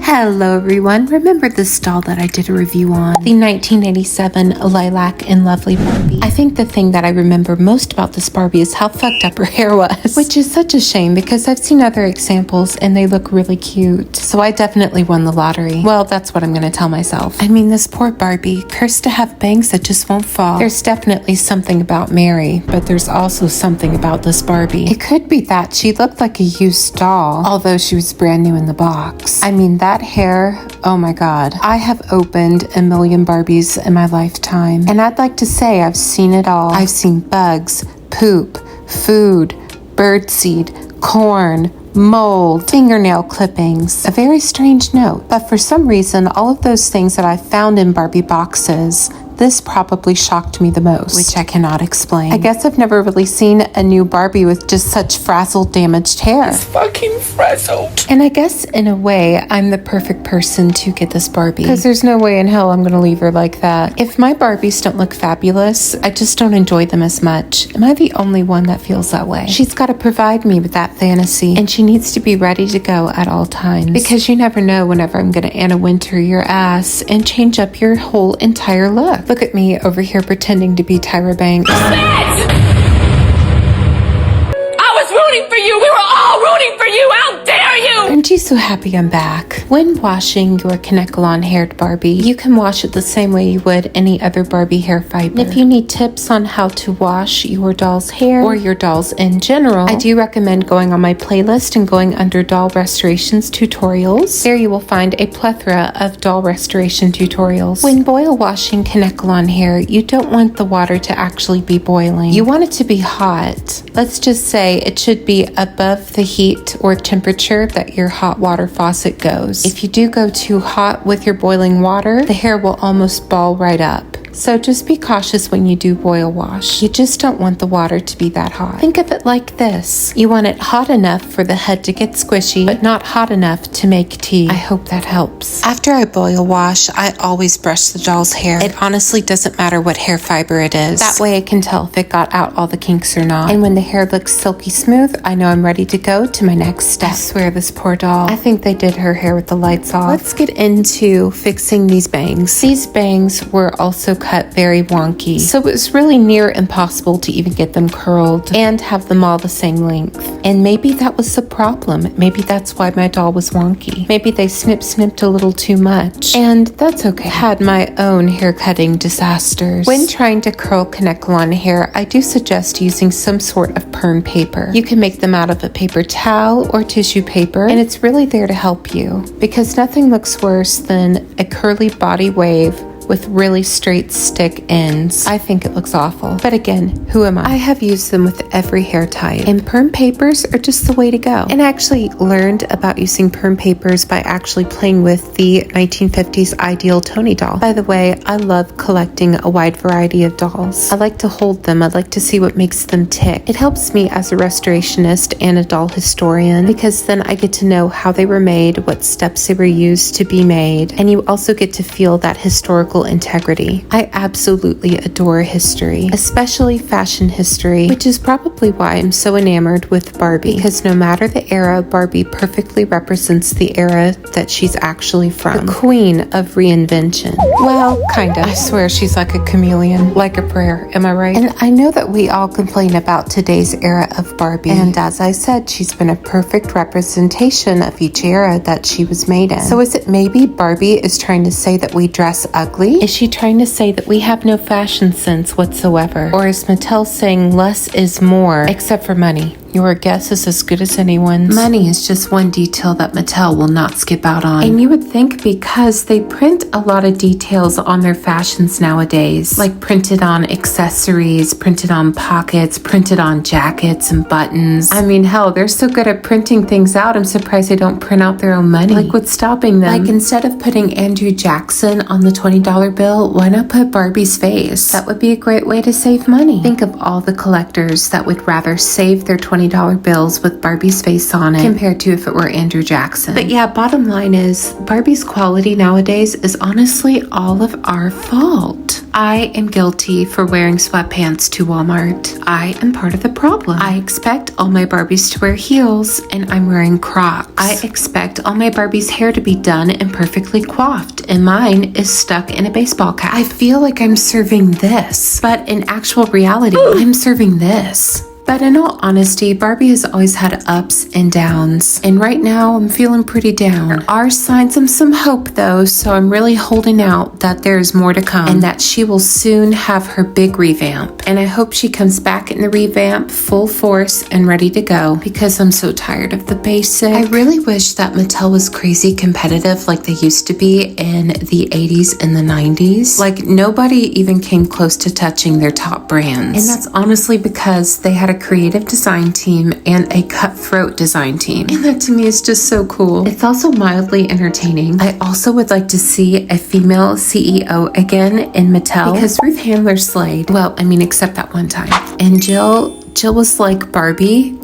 Hello everyone, remember this doll that I did a review on? The 1987 Lilac and Lovely Barbie. I think the thing that I remember most about this Barbie is how fucked up her hair was. Which is such a shame because I've seen other examples and they look really cute. So I definitely won the lottery. Well, that's what I'm gonna tell myself. I mean, this poor Barbie, cursed to have bangs that just won't fall. There's definitely something about Mary, but there's also something about this Barbie. It could be that she looked like a used doll, although she was brand new in the box. I mean, that hair, oh my god. I have opened a million Barbies in my lifetime, and I'd like to say I've seen it all. I've seen bugs, poop, food, birdseed, corn, mold, fingernail clippings. A very strange note, but for some reason, all of those things that I found in Barbie boxes, this probably shocked me the most, which I cannot explain. I guess I've never really seen a new Barbie with just such frazzled, damaged hair. It's fucking frazzled. And I guess in a way, I'm the perfect person to get this Barbie, because there's no way in hell I'm gonna leave her like that. If my Barbies don't look fabulous, I just don't enjoy them as much. Am I the only one that feels that way? She's gotta provide me with that fantasy, and she needs to be ready to go at all times, because you never know whenever I'm gonna Anna Wintour your ass and change up your whole entire look. Look at me over here pretending to be Tyra Banks. I was rooting for you. We were all rooting for you. How dare you? Aren't you so happy I'm back? When washing your Kanekalon haired Barbie, you can wash it the same way you would any other Barbie hair fiber. And if you need tips on how to wash your doll's hair or your dolls in general, I do recommend going on my playlist and going under doll restorations tutorials. There you will find a plethora of doll restoration tutorials. When boil washing Kanekalon hair, you don't want the water to actually be boiling. You want it to be hot. Let's just say it should be above the heat or temperature that your hot water faucet goes. If you do go too hot with your boiling water, the hair will almost ball right up. So just be cautious when you do boil wash. You just don't want the water to be that hot. Think of it like this. You want it hot enough for the head to get squishy, but not hot enough to make tea. I hope that helps. After I boil wash, I always brush the doll's hair. It honestly doesn't matter what hair fiber it is. That way I can tell if it got out all the kinks or not. And when the hair looks silky smooth, I know I'm ready to go to my next step. I swear this poor doll. I think they did her hair with the lights off. Let's get into fixing these bangs. These bangs were also cut very wonky, so it was really near impossible to even get them curled and have them all the same length. And maybe that was the problem. Maybe that's why my doll was wonky. Maybe they snipped a little too much, and that's okay. I had my own hair cutting disasters. When trying to curl Kanekalon hair, I do suggest using some sort of perm paper. You can make them out of a paper towel or tissue paper, and it's really there to help you, because nothing looks worse than a curly body wave with really straight stick ends. I think it looks awful. But again, who am I? I have used them with every hair type, and perm papers are just the way to go. And I actually learned about using perm papers by actually playing with the 1950s Ideal Tony doll. By the way, I love collecting a wide variety of dolls. I like to hold them. I like to see what makes them tick. It helps me as a restorationist and a doll historian, because then I get to know how they were made, what steps they were used to be made, and you also get to feel that historical integrity. I absolutely adore history, especially fashion history, which is probably why I'm so enamored with Barbie, because no matter the era, Barbie perfectly represents the era that she's actually from. The queen of reinvention. Well, kinda. I swear she's like a chameleon, like a prayer. Am I right? And I know that we all complain about today's era of Barbie, and as I said, she's been a perfect representation of each era that she was made in. So is it maybe Barbie is trying to say that we dress ugly? Is she trying to say that we have no fashion sense whatsoever? Or is Mattel saying less is more, except for money? Your guess is as good as anyone's. Money is just one detail that Mattel will not skip out on. And you would think because they print a lot of details on their fashions nowadays, like printed on accessories, printed on pockets, printed on jackets and buttons. I mean, hell, they're so good at printing things out, I'm surprised they don't print out their own money. Like, what's stopping them? Like, instead of putting Andrew Jackson on the $20 bill, why not put Barbie's face? That would be a great way to save money. Think of all the collectors that would rather save their $20 bills with Barbie's face on it compared to if it were Andrew Jackson. But yeah, bottom line is Barbie's quality nowadays is honestly all of our fault. I am guilty for wearing sweatpants to Walmart. I am part of the problem. I expect all my Barbies to wear heels and I'm wearing Crocs. I expect all my Barbies' hair to be done and perfectly coiffed and mine is stuck in a baseball cap. I feel like I'm serving this, but in actual reality, I'm serving this. But in all honesty, Barbie has always had ups and downs. And right now, I'm feeling pretty down. There are signs of some hope though, so I'm really holding out that there's more to come and that she will soon have her big revamp. And I hope she comes back in the revamp full force and ready to go because I'm so tired of the basic. I really wish that Mattel was crazy competitive like they used to be in the 80s and the 90s. Like nobody even came close to touching their top brands. And that's honestly because they had a creative design team and a cutthroat design team. And that to me is just so cool. It's also mildly entertaining. I also would like to see a female CEO again in Mattel because Ruth Handler slayed. Well, I mean, except that one time. And Jill was like Barbie,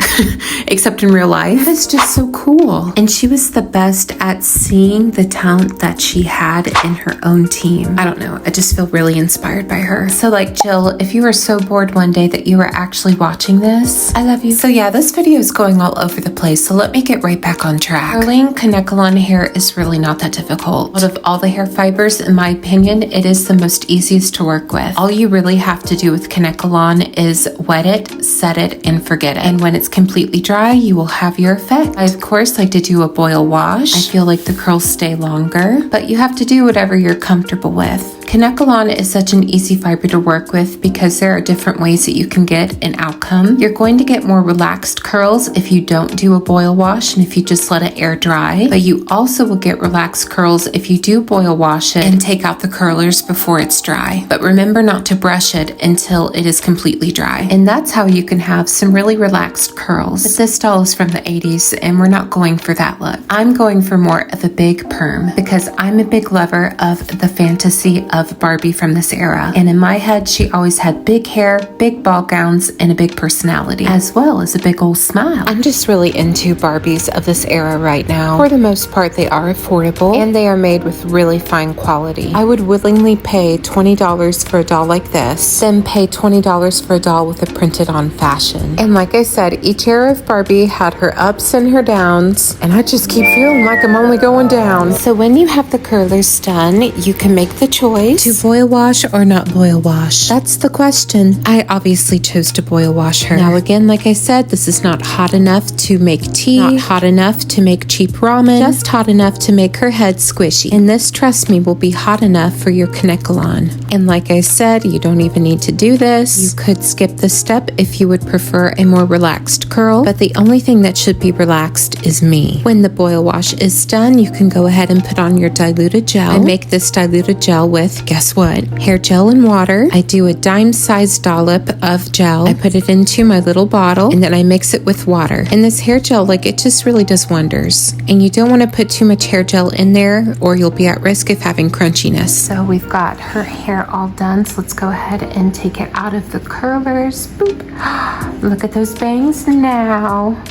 except in real life. It's just so cool. And she was the best at seeing the talent that she had in her own team. I don't know. I just feel really inspired by her. So like Jill, if you were so bored one day that you were actually watching this, I love you. So yeah, this video is going all over the place. So let me get right back on track. Curling Kanekalon hair is really not that difficult. Out of all the hair fibers, in my opinion, it is the most easiest to work with. All you really have to do with Kanekalon is wet it, set it, and forget it. And when it's completely dry, you will have your effect. I, of course, like to do a boil wash. I feel like the curls stay longer, but you have to do whatever you're comfortable with. Kanekalon is such an easy fiber to work with because there are different ways that you can get an outcome. You're going to get more relaxed curls if you don't do a boil wash and if you just let it air dry, but you also will get relaxed curls if you do boil wash it and take out the curlers before it's dry. But remember not to brush it until it is completely dry. And that's how you can have some really relaxed curls. But this doll is from the 80s and we're not going for that look. I'm going for more of a big perm because I'm a big lover of the fantasy of Barbie from this era. And in my head, she always had big hair, big ball gowns, and a big personality, as well as a big old smile. I'm just really into Barbies of this era right now. For the most part, they are affordable and they are made with really fine quality. I would willingly pay $20 for a doll like this, then pay $20 for a doll with a printed on fashion. And like I said, each era of Barbie had her ups and her downs, and I just keep feeling like I'm only going down. So when you have the curlers done, you can make the choice to boil wash or not boil wash. That's the question. I obviously chose to boil wash her. Now again, like I said, this is not hot enough to make tea, not hot enough to make cheap ramen, just hot enough to make her head squishy. And this, trust me, will be hot enough for your Kanekalon. And like I said, you don't even need to do this. You could skip this step if you would prefer a more relaxed curl, but the only thing that should be relaxed is me. When the boil wash is done, you can go ahead and put on your diluted gel. I make this diluted gel with, guess what? Hair gel and water. I do a dime-sized dollop of gel. I put it into my little bottle and then I mix it with water. And this hair gel, like it just really does wonders. And you don't want to put too much hair gel in there or you'll be at risk of having crunchiness. So we've got her hair all done. So let's go ahead and take it out of the curlers. Boop. Look at those bangs now.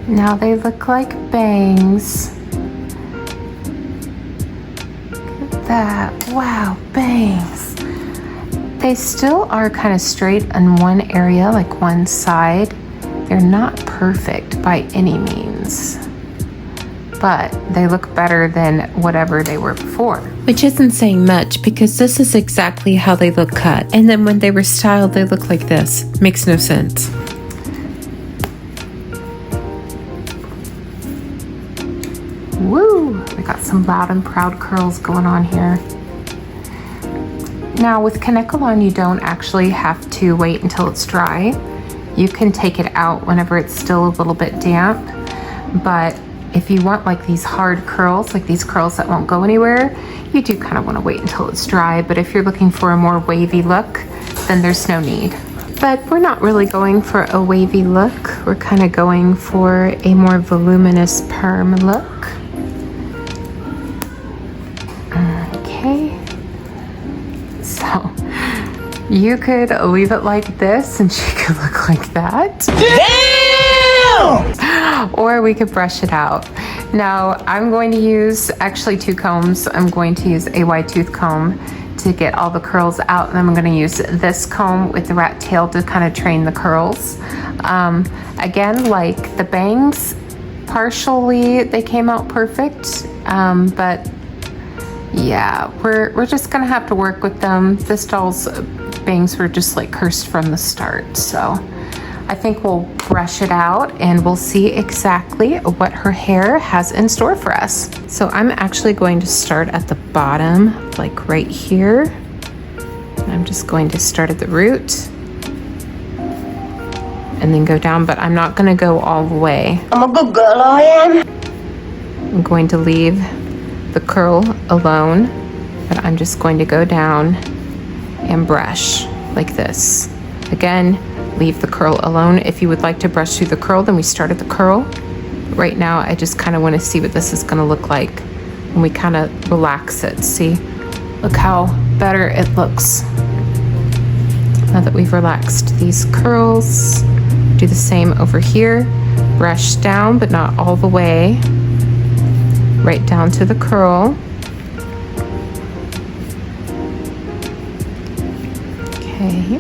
Now they look like bangs. That. Wow, bangs. They still are kind of straight in one area, like one side. They're not perfect by any means, but they look better than whatever they were before. Which isn't saying much because this is exactly how they look cut. And then when they were styled, they look like this. Makes no sense. Woo! We got some loud and proud curls going on here. Now with Kanekalon, you don't actually have to wait until it's dry. You can take it out whenever it's still a little bit damp. But if you want like these hard curls, like these curls that won't go anywhere, you do kind of want to wait until it's dry. But if you're looking for a more wavy look, then there's no need. But we're not really going for a wavy look. We're kind of going for a more voluminous perm look. Okay. So you could leave it like this and she could look like that. Damn! Or we could brush it out. Now I'm going to use actually two combs. I'm going to use a wide tooth comb to get all the curls out. And then I'm gonna use this comb with the rat tail to kind of train the curls. Again, like the bangs, partially they came out perfect, but yeah, we're just gonna have to work with them. This doll's bangs were just like cursed from the start, so I think we'll brush it out and we'll see exactly what her hair has in store for us. So I'm actually going to start at the bottom, like right here. I'm just going to start at the root and then go down, but I'm not gonna go all the way. I'm a good girl, I am. I'm going to leave the curl alone, but I'm just going to go down and brush like this. Again, leave the curl alone. If you would like to brush through the curl, then we start at the curl. Right now, I just kind of want to see what this is going to look like when we kind of relax it. See, look how better it looks. Now that we've relaxed these curls, do the same over here. Brush down, but not all the way. Right down to the curl. Okay.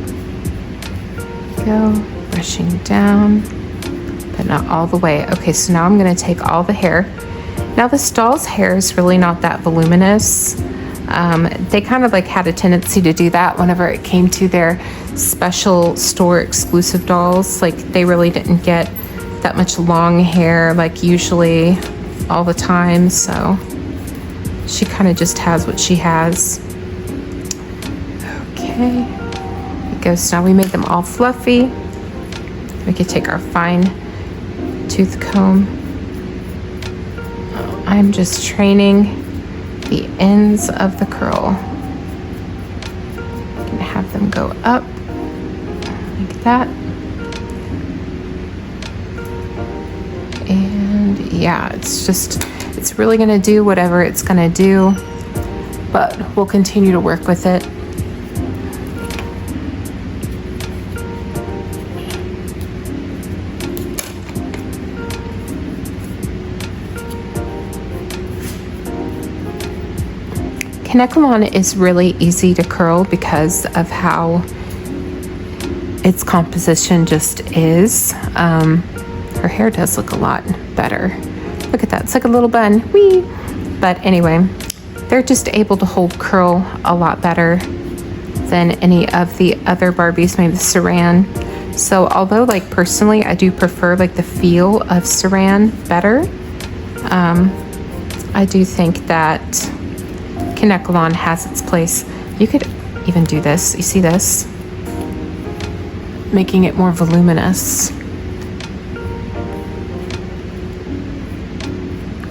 Go, brushing down, but not all the way. Okay, so now I'm gonna take all the hair. Now this doll's hair is really not that voluminous. They kind of like had a tendency to do that whenever it came to their special store exclusive dolls. Like they really didn't get that much long hair like usually all the time, so she kind of just has what she has. Okay, it goes. Now we made them all fluffy. We could take our fine tooth comb. I'm just training the ends of the curl. I'm gonna have them go up like that. And yeah, it's really gonna do whatever it's gonna do, but we'll continue to work with it. Kanekalon is really easy to curl because of how its composition just is. Her hair does look a lot better. Look at that, it's like a little bun, whee! But anyway, they're just able to hold curl a lot better than any of the other Barbies, maybe the Saran. So although like personally I do prefer like the feel of Saran better, I do think that Kanekalon has its place. You could even do this, you see this? Making it more voluminous.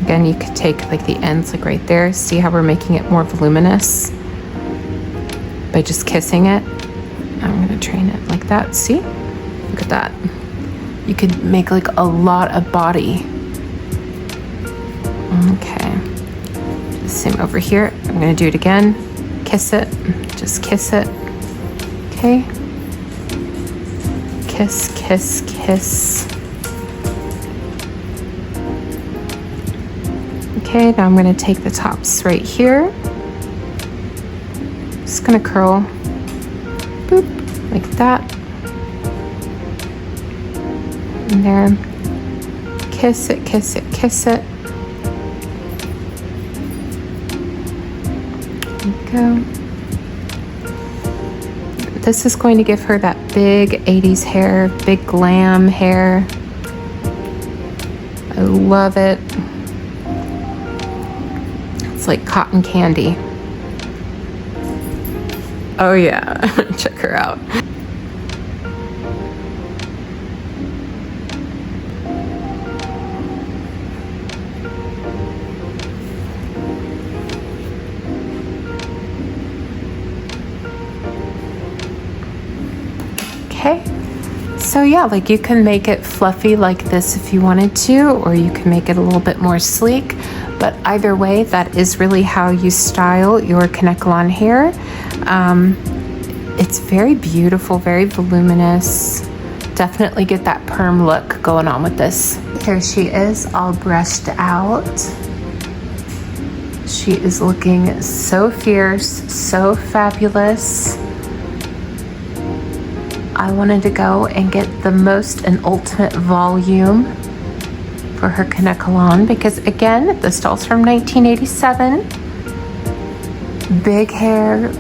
Again, you could take like the ends like right there. See how we're making it more voluminous by just kissing it? I'm gonna train it like that, see? Look at that. You could make like a lot of body. Okay. Do the same over here. I'm gonna do it again. Kiss it, just kiss it. Okay. Kiss, kiss, kiss. Okay, now I'm gonna take the tops right here. Just gonna curl, boop, like that. And there, kiss it, kiss it, kiss it. There we go. This is going to give her that big 80s hair, big glam hair. I love it. It's like cotton candy. Oh yeah, check her out. Okay, so yeah, like you can make it fluffy like this if you wanted to, or you can make it a little bit more sleek. But either way, that is really how you style your Kanekalon hair. It's very beautiful, very voluminous. Definitely get that perm look going on with this. Here she is, all brushed out. She is looking so fierce, so fabulous. I wanted to go and get the most and ultimate volume for her Kanekalon because, again, this doll's from 1987. Big hair,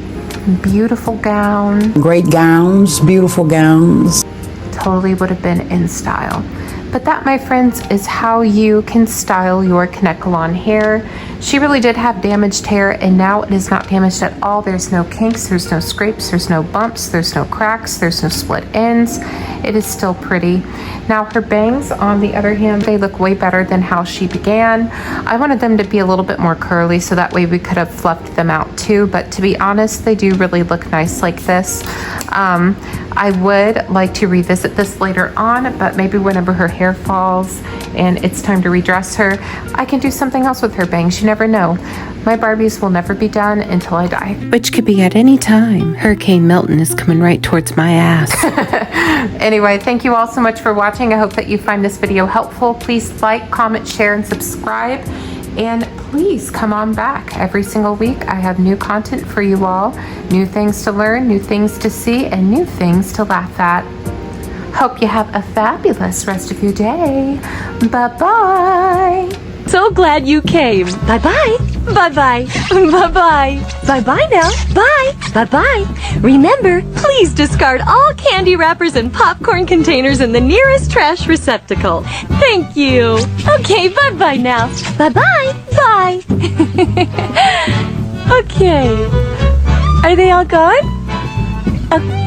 beautiful gown. Great gowns, beautiful gowns. Totally would have been in style. But that, my friends, is how you can style your Kanekalon hair. She really did have damaged hair, and now it is not damaged at all. There's no kinks, there's no scrapes, there's no bumps, there's no cracks, there's no split ends. It is still pretty. Now her bangs, on the other hand, they look way better than how she began. I wanted them to be a little bit more curly, so that way we could have fluffed them out too, but to be honest, they do really look nice like this. I would like to revisit this later on, but maybe whenever her hair falls and it's time to redress her, I can do something else with her bangs. You never know. My Barbies will never be done until I die. Which could be at any time. Hurricane Milton is coming right towards my ass. Anyway, thank you all so much for watching. I hope that you find this video helpful. Please like, comment, share, and subscribe. And please come on back every single week. I have new content for you all, new things to learn, new things to see, and new things to laugh at. Hope you have a fabulous rest of your day. Bye-bye. So glad you came. Bye-bye. Bye-bye. Bye-bye. Bye-bye now. Bye. Bye-bye. Remember, please discard all candy wrappers and popcorn containers in the nearest trash receptacle. Thank you. Okay, bye-bye now. Bye-bye. Bye. Okay. Are they all gone?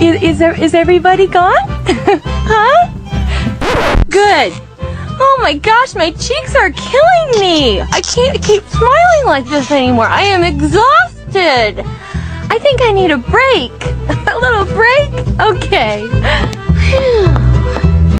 Is everybody gone? Huh? Good. Oh my gosh, my cheeks are killing me. I can't keep smiling like this anymore. I am exhausted. I think I need a break. A little break? Okay.